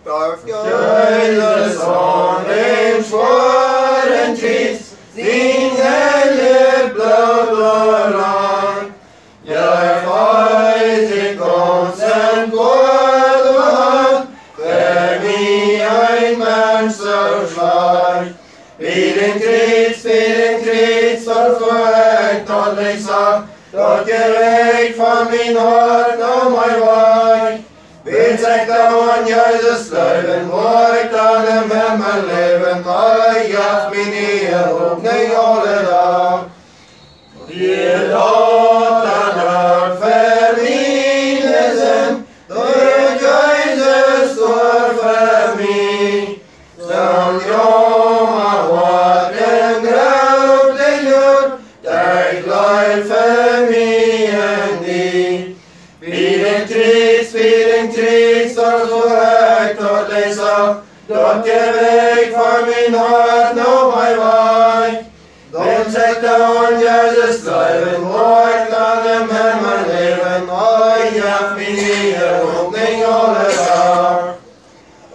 Skjøyde sången svaren trist, din hellige blod og land. Jeg feis i konsen gård og hand, frem i ein mønsterslag. Bilen krits, for forhøyt aldrig sagt, dere vekk fra min hånd og meg vei. Vil sekta han Jesus løyven, vårt alle med meg leven, øyet min nye åpning alle dag. Gir åten hørt for mine sinn, da Jesus står for meg. Som jomma hården grøvlig jord, der glad for meg en dig. Bilen trist, og så høyt og leisa, dere vekk for min hånd og meg vei. Vil sekta han Jesus løyven, vårt alle med meg leven, øyet min nye åpning alle dag.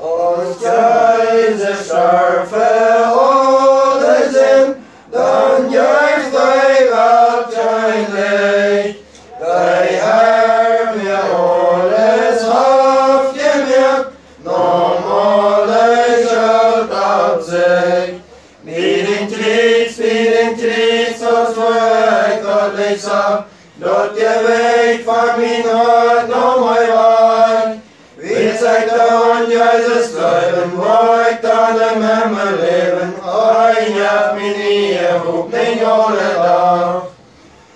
Og skjøyde skjørfe og det sinn, den gjør støy alt jeg leik. Dei hermje åles haftige mjøk, nå måle kjølt av seg. Bilen krits, og så høyt og lysa, dere vekk for min hånd og meg vei. Vil sekta han Jesus løyven, vårt alle med meg leven, øyet min nye åpning alle dag.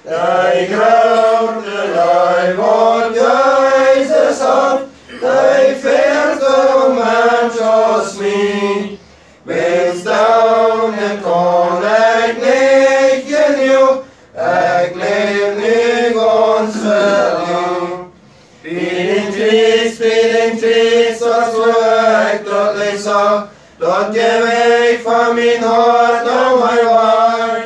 Dei gråte deg vårt Jesus opp, dei felte om menneskers min. Vil staunen kon eg nikken jo, eg lev nygåns verdig. Bilen trist, og så høyt og lysa, dere vekk for min hånd og meg vei.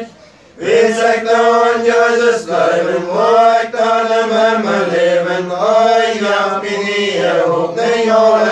Vil sekta han Jesus løyven, vårt alle med meg leven, øyet min nye åpning alle